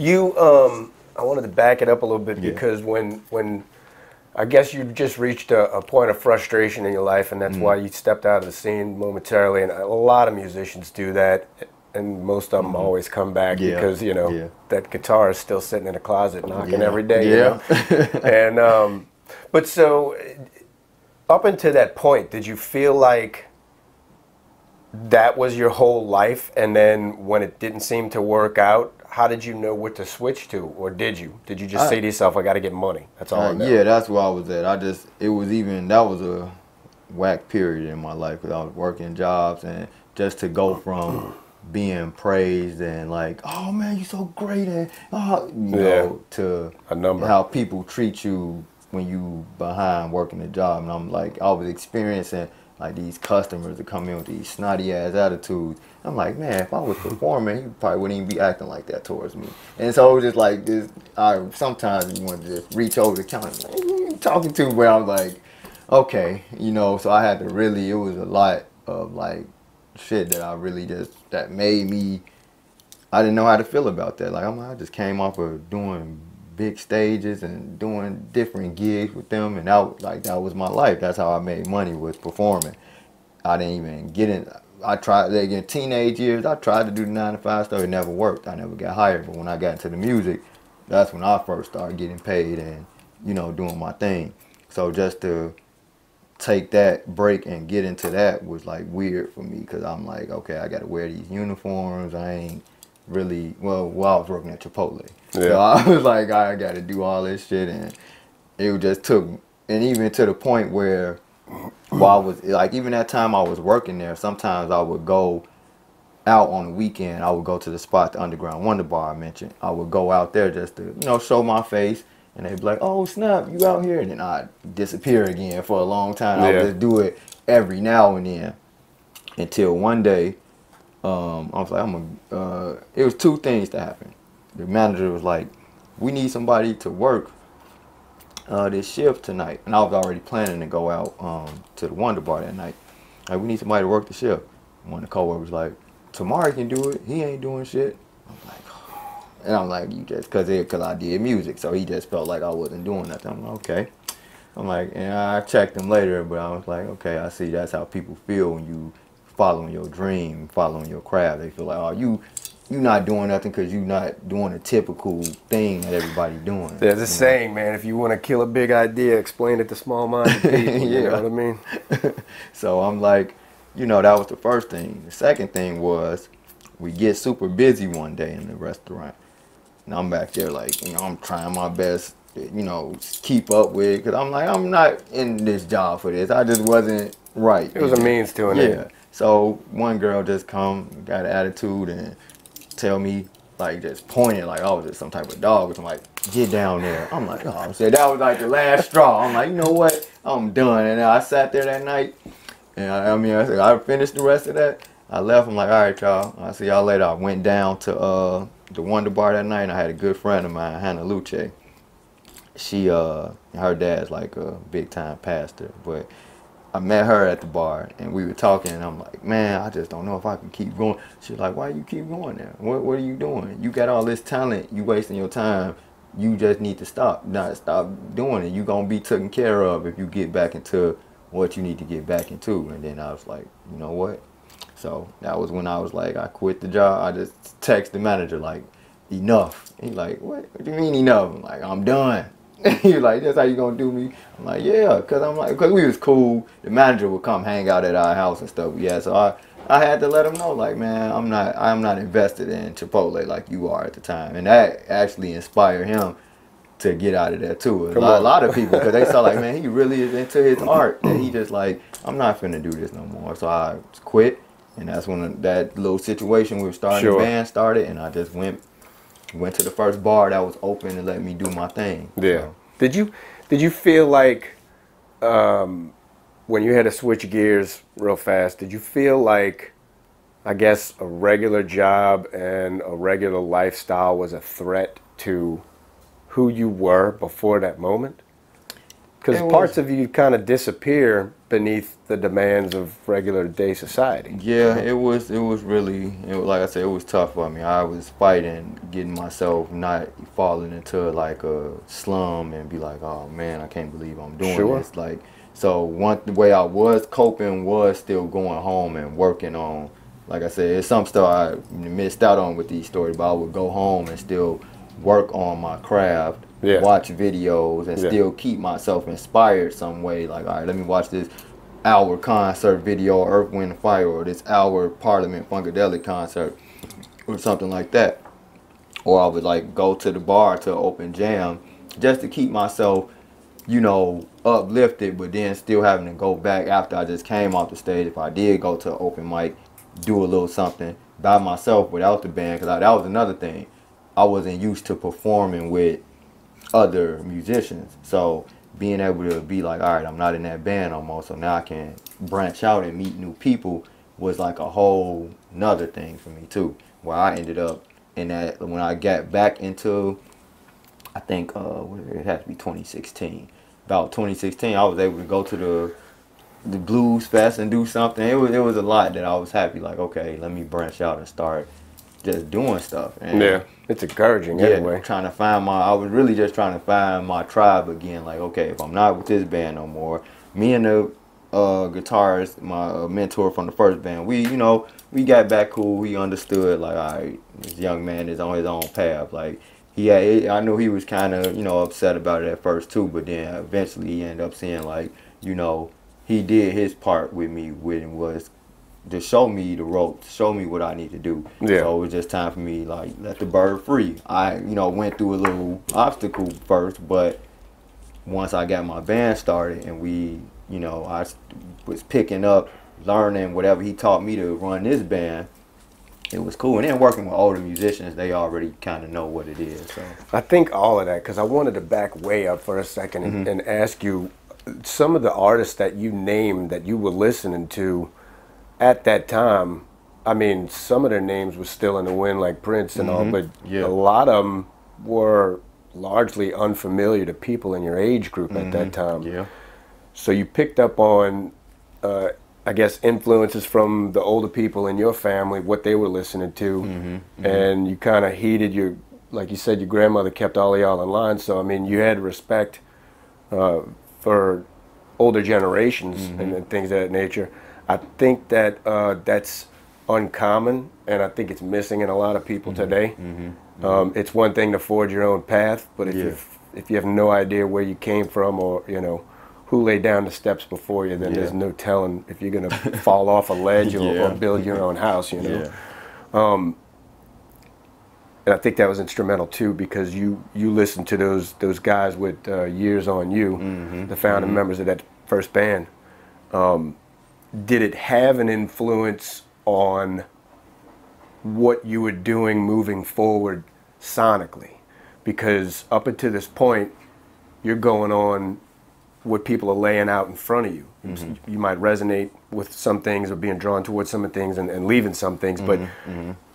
You, I wanted to back it up a little bit because when I guess you just reached a point of frustration in your life, and that's why you stepped out of the scene momentarily. And a lot of musicians do that, and most of them always come back because you know that guitar is still sitting in the closet knocking every day. You know? And but so up until that point, did you feel like that was your whole life, and then when it didn't seem to work out, how did you know what to switch to, or did you? Did you just say to yourself, I got to get money? That's all I know. Yeah, that's where I was at. That was a whack period in my life because I was working jobs, and just to go from being praised and like, oh man, you're so great, and you know, to a number. How people treat you when you behind working a job. And I'm like, I was experiencing like these customers that come in with these snotty ass attitudes. I'm like, man, if I was performing, he probably wouldn't even be acting like that towards me. And so it was just like this. Sometimes you want to just reach over the counter, like, who are you talking to? But I was like, okay, you know. So I had to really. It was a lot of like shit that I really that made me. I didn't know how to feel about that. Like I just came off of doing big stages and doing different gigs with them, and that was my life. That's how I made money, was performing. I didn't even get in. I tried, like in teenage years, I tried to do the 9-to-5 stuff. It never worked. I never got hired. But when I got into the music, that's when I first started getting paid and, you know, doing my thing. So just to take that break and get into that was like weird for me, because I'm like, okay, I got to wear these uniforms. I ain't really, well, while I was working at Chipotle. Yeah. So I was like, I got to do all this shit, and it just took, and even to the point where while I was, like, even that time I was working there, sometimes I would go out on the weekend. I would go to the spot, the Underground Wonder Bar I mentioned. I would go out there just to, you know, show my face, and they'd be like, oh, snap, you out here? And then I'd disappear again for a long time. I would just do it every now and then until one day, I was like, it was two things that happened. The manager was like, we need somebody to work this shift tonight. And I was already planning to go out to the Wonder Bar that night. Like, we need somebody to work the shift. One of the coworkers was like, Tamarie can do it. He ain't doing shit. I'm like, oh. And I'm like, you just, cause I did music. So he just felt like I wasn't doing nothing. I'm like, okay. I'm like, and I checked him later, but I was like, okay, I see that's how people feel when you following your dream, following your craft. They feel like, oh, you not doing nothing because you not doing a typical thing that everybody doing. There's a saying, man, if you want to kill a big idea, explain it to small-minded people. You know what I mean? So I'm like, you know, that was the first thing. The second thing was, we get super busy one day in the restaurant. And I'm back there like, you know, I'm trying my best, you know, keep up with it. Because I'm like, I'm not in this job for this. I just wasn't right. It was a means to an end. Yeah. So one girl just come, got an attitude, and tell me, like, just pointing like I was just some type of dog. I'm like, get down there. I'm like, oh, so that was like the last straw. I'm like, you know what? I'm done. And I sat there that night, and I finished the rest of that. I left. I'm like, all right, y'all. I'll see y'all later. I went down to the Wonder Bar that night, and I had a good friend of mine, Hannah Luce. She, her dad's like a big time pastor, but I met her at the bar, and we were talking, and I'm like, man, I just don't know if I can keep going. She's like, why you keep going there? What are you doing? You got all this talent. You wasting your time. You just need to stop doing it. You going to be taken care of if you get back into what you need to get back into. And then I was like, you know what? So that was when I was like, I quit the job. I just text the manager like, enough. He's like, what do you mean enough? I'm like, I'm done. He's like, that's how you gonna do me? I'm like, yeah, cause we was cool. The manager would come hang out at our house and stuff. Yeah, so I had to let him know, like, man, I'm not invested in Chipotle like you are at the time, and that actually inspired him to get out of there too. A lot of people, because they saw like, man, he really is into his art, that he just like, I'm not finna do this no more. So I quit, and that's when that little situation we were starting the band started, and I just went to the first bar that was open and let me do my thing. Yeah. So. Did you feel like when you had to switch gears real fast, did you feel like, I guess, a regular job and a regular lifestyle was a threat to who you were before that moment? Because parts of you kind of disappear beneath the demands of regular day society. Yeah, it was really, like I said, it was tough for me. I was fighting, getting myself not falling into like a slum and be like, oh man, I can't believe I'm doing this. Like, so the way I was coping was still going home and working on, like I said, it's some stuff I missed out on with these stories, but I would go home and still work on my craft, watch videos, and still keep myself inspired some way. Like, all right, let me watch this hour concert video, Earth, Wind, and Fire, or this hour Parliament Funkadelic concert, or something like that. Or I would like go to the bar to open jam just to keep myself, you know, uplifted, but then still having to go back after I just came off the stage. If I did go to open mic, do a little something by myself without the band, because that was another thing. I wasn't used to performing with other musicians. So being able to be like, all right, I'm not in that band no more, so now I can branch out and meet new people was like a whole nother thing for me too. Where I ended up in that, when I got back into, I think it had to be 2016. About 2016, I was able to go to the Blues Fest and do something. It was a lot that I was happy, like, okay, let me branch out and start just doing stuff. And yeah, it's encouraging anyway. Trying to find I was really just trying to find my tribe again. Like, okay, if I'm not with this band no more, me and the guitarist, my mentor from the first band, we got back cool. We understood, like, all right, this young man is on his own path. Like, I knew he was kind of, upset about it at first too, but then eventually he ended up seeing, like, he did his part with me was to show me the ropes, show me what I need to do. Yeah. So it was just time for me, like, let the bird free. I, went through a little obstacle first, but once I got my band started and I was picking up, learning whatever he taught me to run this band, it was cool. And then working with older musicians, they already kind of know what it is. So I think all of that, because I wanted to back way up for a second and ask you, some of the artists that you named that you were listening to at that time, I mean, some of their names were still in the wind, like Prince and all, but a lot of them were largely unfamiliar to people in your age group at that time. Yeah. So you picked up on, I guess, influences from the older people in your family, what they were listening to, and you kind of heeded like you said, your grandmother kept all of y'all in line. So, I mean, you had respect for older generations and things of that nature. I think that that's uncommon, and I think it's missing in a lot of people today. It's one thing to forge your own path, but if you have no idea where you came from, or who laid down the steps before you, then there's no telling if you're gonna fall off a ledge or build your own house. And I think that was instrumental too, because you listened to those guys with years on you, the founding members of that first band. Did it have an influence on what you were doing moving forward sonically? Because up until this point, you're going on what people are laying out in front of you. You might resonate with some things or being drawn towards some of the things and leaving some things, but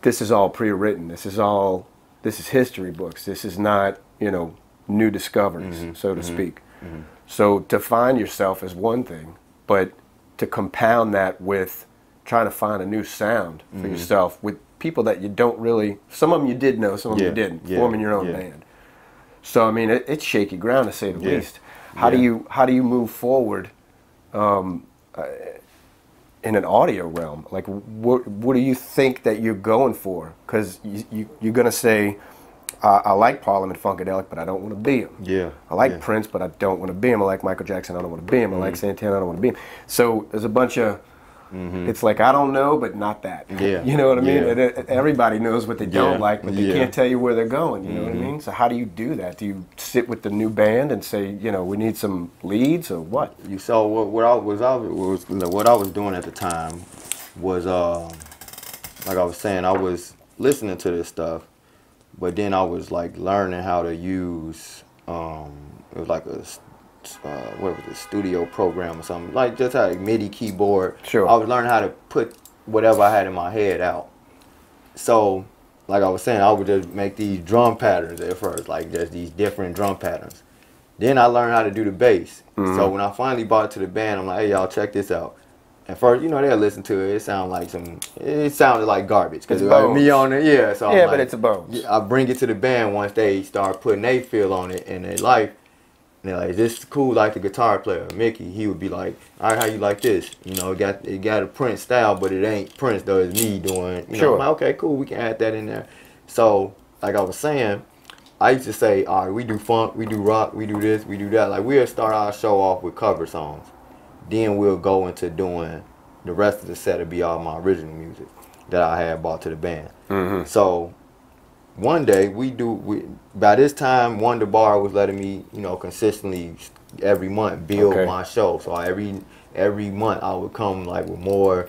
this is all pre-written. This is history books. This is not, new discoveries, so to speak. So to find yourself is one thing, but to compound that with trying to find a new sound for yourself with people that you don't really, some of them you did know, some of them you didn't, forming your own band. So, I mean, it's shaky ground, to say the least. How do you move forward in an audio realm? Like, what do you think that you're going for? Because you're going to say, I like Parliament Funkadelic, but I don't want to be him. Yeah. I like Prince, but I don't want to be him. I like Michael Jackson, I don't want to be him. I like Santana, I don't want to be him. So there's a bunch of, it's like, I don't know, but not that. Yeah. You know what I mean? Everybody knows what they don't like, but they can't tell you where they're going. You know what I mean? So how do you do that? Do you sit with the new band and say, we need some leads, or what? You saw what I was doing at the time was, like I was saying, I was listening to this stuff, but then I was like learning how to use, it was like a studio program or something, like just a MIDI keyboard. Sure. I was learning how to put whatever I had in my head out. So, like I was saying, I would just make these drum patterns at first, like just these different drum patterns. Then I learned how to do the bass. So when I finally brought it to the band, I'm like, hey, y'all, check this out. At first, you know, they'll listen to it. It sounded like garbage. Because like me on it, yeah. So yeah, I'm but like, it's a bones. I bring it to the band once they start putting their feel on it in their life. And they're like, this is cool, like the guitar player, Mickey. He would be like, all right, how you like this? You know, it got a Prince style, but it ain't Prince, though. It's me doing, you know. I'm like, okay, cool, we can add that in there. So, like I was saying, I used to say, all right, we do funk, we do rock, we do this, we do that. Like, we'll start our show off with cover songs. Then we'll go into doing the rest of the set will be all my original music that I had brought to the band. So one day by this time Wonder Bar was letting me, you know, consistently every month build my show. So every month I would come like with more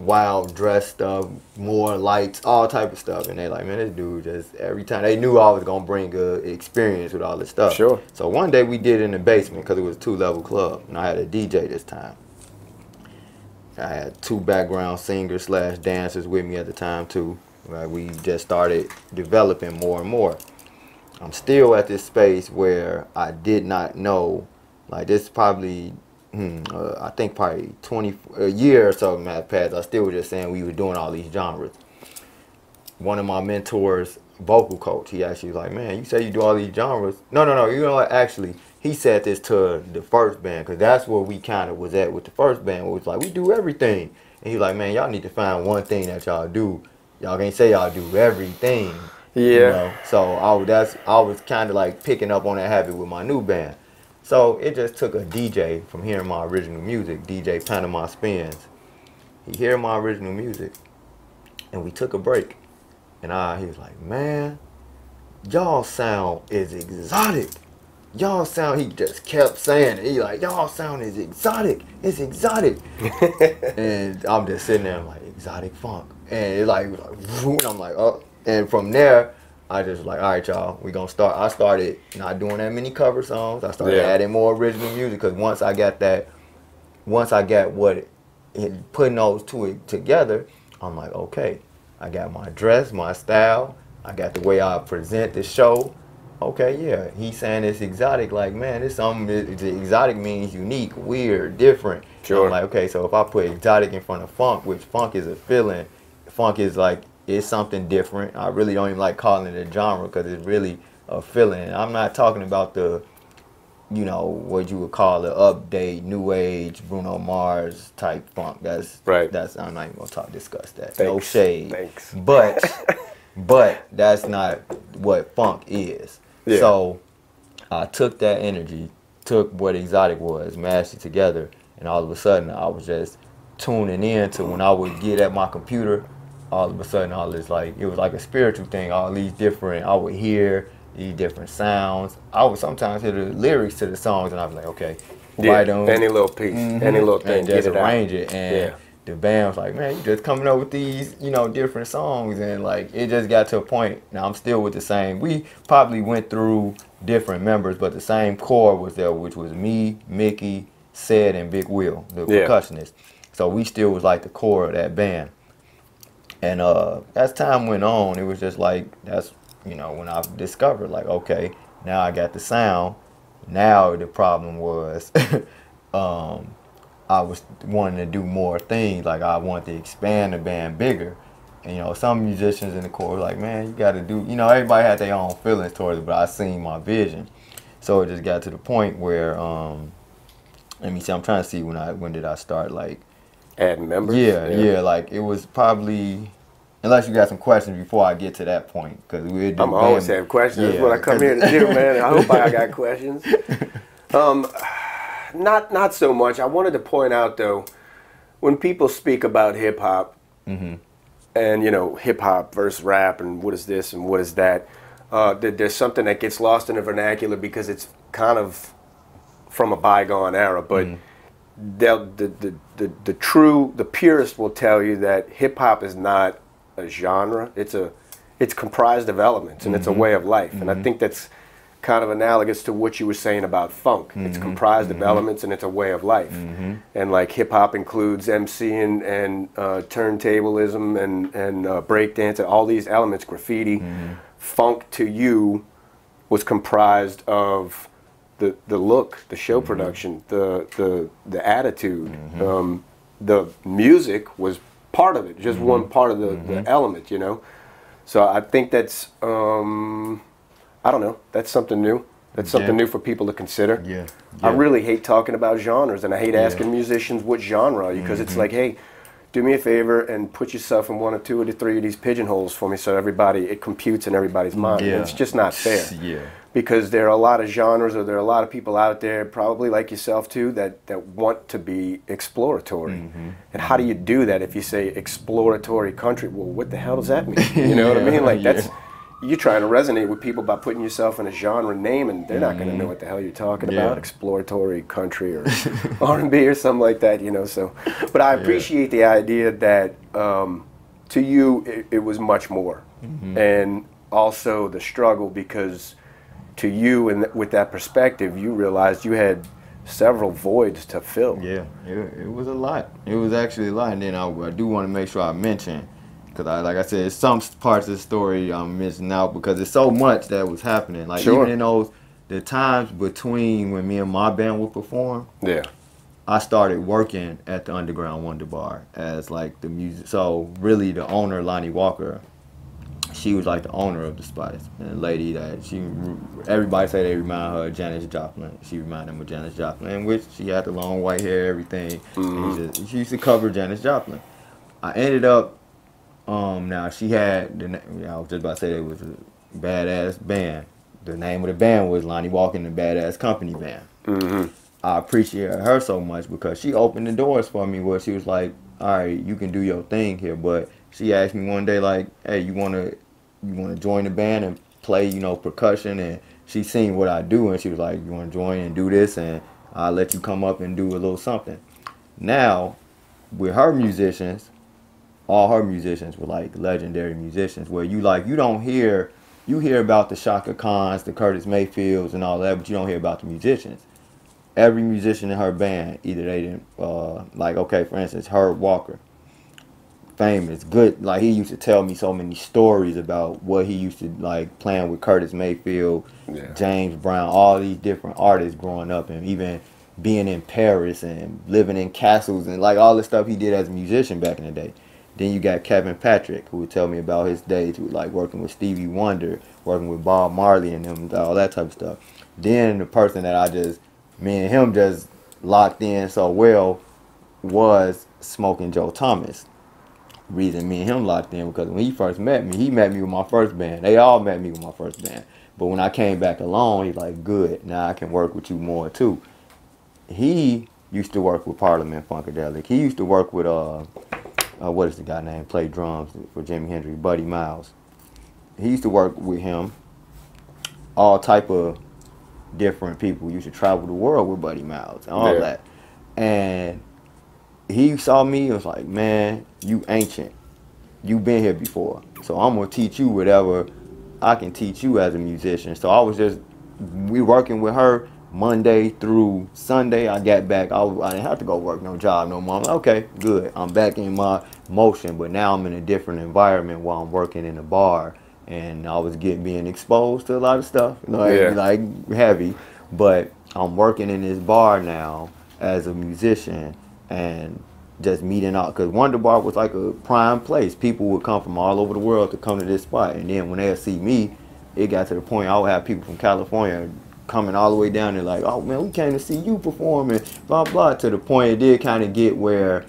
wild dress stuff, more lights, all type of stuff. And they like, man, this dude just every time they knew I was gonna bring a experience with all this stuff. Sure. So one day we did it in the basement because it was a 2-level club, and I had a DJ this time. I had 2 background singers / dancers with me at the time too. We just started developing more and more. I'm still at this space where I did not know, like this probably, I think probably a year or so had passed. I still was just saying we were doing all these genres. One of my mentors, vocal coach, he actually was like, man, you say you do all these genres. No, you know what, actually, he said this to the first band, because that's where we kind of was at with the first band. It was like, we do everything. And he was like, man, y'all need to find one thing that y'all do. Y'all can't say y'all do everything. Yeah. You know? So I was kind of like picking up on that habit with my new band. So it just took a DJ from hearing my original music, DJ Panama Spins. He heard my original music, and we took a break. And he was like, man, y'all sound is exotic. Y'all sound, he just kept saying it. He like, y'all sound is exotic. It's exotic. And I'm just sitting there, I'm like, exotic funk. And it's like, and I'm like, oh. And from there, I just like, all right, y'all, we gonna start. I started not doing that many cover songs. I started adding more original music, because once I got putting those two together, I'm like, okay, I got my dress, my style, I got the way I present the show. Okay, yeah, he's saying it's exotic. Like, man, it's something. Exotic means unique, weird, different. Sure. I'm like, okay, so if I put exotic in front of funk, which funk is a feeling, funk is like, it's something different. I really don't even like calling it a genre, because it's really a feeling. I'm not talking about the, you know, what you would call the update, new age, Bruno Mars type funk. That's right. I'm not even gonna discuss that. Thanks. No shade. Thanks. But that's not what funk is. Yeah. So I took that energy, took what exotic was, mashed it together, and all of a sudden I was just tuning in to when I would get at my computer, all of a sudden all this, like, it was like a spiritual thing, all these different, I would hear these different sounds. I would sometimes hear the lyrics to the songs, and I was like, okay, right on. Any little piece, any little thing, and just arrange it. And the band was like, man, you just coming up with these, you know, different songs. And like, it just got to a point. Now I'm still with the same. We probably went through different members, but the same core was there, which was me, Mickey, Ced, and Big Will, the percussionist. So we still was like the core of that band. And as time went on, it was just like, that's, you know, when I discovered, like, okay, now I got the sound. Now the problem was, I was wanting to do more things. Like, I wanted to expand the band bigger. And, you know, some musicians in the core were like, man, you got to do, you know, everybody had their own feelings towards it, but I seen my vision. So it just got to the point where, let me see, I'm trying to see when did I start, like, adding members? Yeah, like, it was probably, unless you got some questions before I get to that point, because I'm always having questions. That's what I come here to do, man. I hope I got questions. Not so much. I wanted to point out, though, when people speak about hip hop, and, you know, hip hop versus rap, and what is this and what is that, there's something that gets lost in the vernacular because it's kind of from a bygone era. But the purist will tell you that hip hop is not a genre. It's comprised of elements, and it's a way of life. And I think that's kind of analogous to what you were saying about funk. It's comprised of elements, and it's a way of life. And like hip hop includes MCing and turntablism and breakdance and all these elements, graffiti. Funk to you was comprised of the look, the show production, the attitude, the music was part of it, just one part of the element, you know. So I think that's I don't know, that's something new. That's something new for people to consider. Yeah. I really hate talking about genres, and I hate asking musicians what genre are you, because it's like, hey, do me a favor and put yourself in one or two or three of these pigeonholes for me, so it computes in everybody's mind. And it's just not fair. Because there are a lot of genres, or there are a lot of people out there, probably like yourself too, that want to be exploratory. And how do you do that if you say exploratory country? Well, what the hell does that mean? You know what I mean? Like that's, you're trying to resonate with people by putting yourself in a genre name, and they're not going to know what the hell you're talking about, exploratory country or R&B or something like that, you know. So, but I appreciate the idea that to you it was much more, and also the struggle, because to you and with that perspective, you realized you had several voids to fill. Yeah, it was a lot. It was actually a lot, and then I do want to make sure I mention. Because, like I said, some parts of the story I'm missing out because there's so much that was happening. Like, even in the times between when me and my band would perform, I started working at the Underground Wonder Bar as, like, the music. So, really, the owner, Lonnie Walker, she was, like, the owner of the spot. And a lady that everybody say they remind her of Janis Joplin. She reminded them of Janis Joplin, in which she had the long white hair, everything. She used to cover Janis Joplin. I ended up, now she had, I was just about to say it was a badass band. The name of the band was Lonnie Walker and the Badass Company Band. I appreciate her so much because she opened the doors for me where she was like, all right, you can do your thing here. But she asked me one day like, hey, you wanna join the band and play, you know, percussion? And she seen what I do and she was like, you wanna join and do this, and I'll let you come up and do a little something. Now, with her musicians, all her musicians were like legendary musicians where you hear about the Shaka Khans, the Curtis Mayfields and all that, but you don't hear about the musicians. Every musician in her band, either they didn't, like, okay, for instance, Herb Walker, famous, good, like he used to tell me so many stories about what he used to like playing with Curtis Mayfield, James Brown, all these different artists growing up, and even being in Paris and living in castles and like all the stuff he did as a musician back in the day. Then you got Kevin Patrick, who would tell me about his days with like working with Stevie Wonder, working with Bob Marley and them, all that type of stuff. Then the person that me and him just locked in so well was Smoking Joe Thomas. Reason me and him locked in because when he first met me, he met me with my first band. They all met me with my first band. But when I came back alone, he's like, good, now I can work with you more too. He used to work with Parliament Funkadelic. He used to work with what is the guy name? Played drums for Jimi Hendrix, Buddy Miles. He used to work with him. All type of different people. Used to travel the world with Buddy Miles and all that. And he saw me and was like, man, you ancient. You been here before. So I'm going to teach you whatever I can teach you as a musician. So I was we working with her Monday through Sunday. I got back. I didn't have to go work no job no more. I'm like, okay, good. I'm back in my motion, but now I'm in a different environment while I'm working in a bar, and I was being exposed to a lot of stuff, like heavy. But I'm working in this bar now as a musician and just meeting out, because Wonder Bar was like a prime place. People would come from all over the world to come to this spot, and then when they'd see me, it got to the point I would have people from California coming all the way down there like, oh man, we came to see you perform and blah blah, to the point it did kind of get where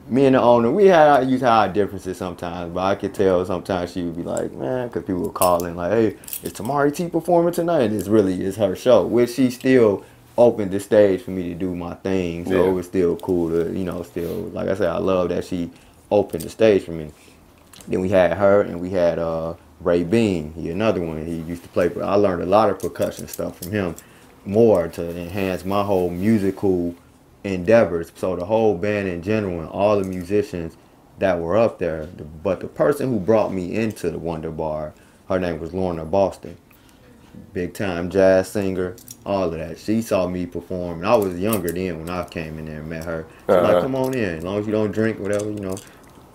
me and the owner, we used to have differences sometimes, but I could tell sometimes she would be like, man, because people were calling like, hey, is Tamarie T performing tonight? It's her show, which she still opened the stage for me to do my thing, so it was still cool to, you know, still, like I said, I love that she opened the stage for me. Then we had her, and we had Ray Bean, he another one. He used to play, but I learned a lot of percussion stuff from him, more to enhance my whole musical endeavors. So the whole band in general and all the musicians that were up there, but the person who brought me into the Wonder Bar, her name was Lorna Boston, big time jazz singer, all of that. She saw me perform, and I was younger then when I came in there and met her. She's like, come on in, as long as you don't drink, whatever, you know,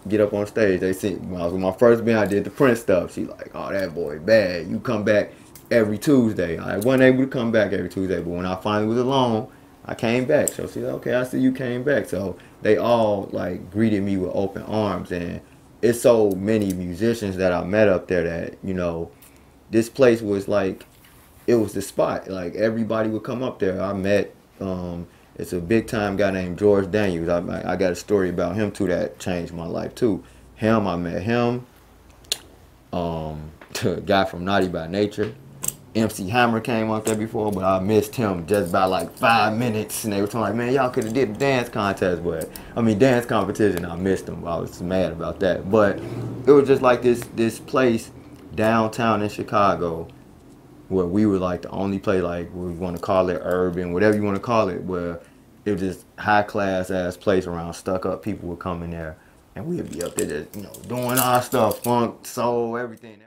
get up on stage. They see when I was with my first band, I did the Prince stuff. She like, oh, that boy bad. You come back every Tuesday. I wasn't able to come back every Tuesday, but when I finally was alone, I came back. So she said, okay, I see you came back. So they all like greeted me with open arms, and it's so many musicians that I met up there that, you know, this place was like, it was the spot. Like everybody would come up there. I met, it's a big time guy named George Daniels. I got a story about him too that changed my life too. I met him. The guy from Naughty by Nature. MC Hammer came up there before, but I missed him just by like 5 minutes. And they were talking like, man, y'all could have did a dance contest, but dance competition. I missed them. I was mad about that. But it was just like this place downtown in Chicago where we were like the only place, like we want to call it urban, whatever you want to call it, where it was just high class ass place around stuck up people would come in there and we'd be up there just, you know, doing our stuff, funk, soul, everything.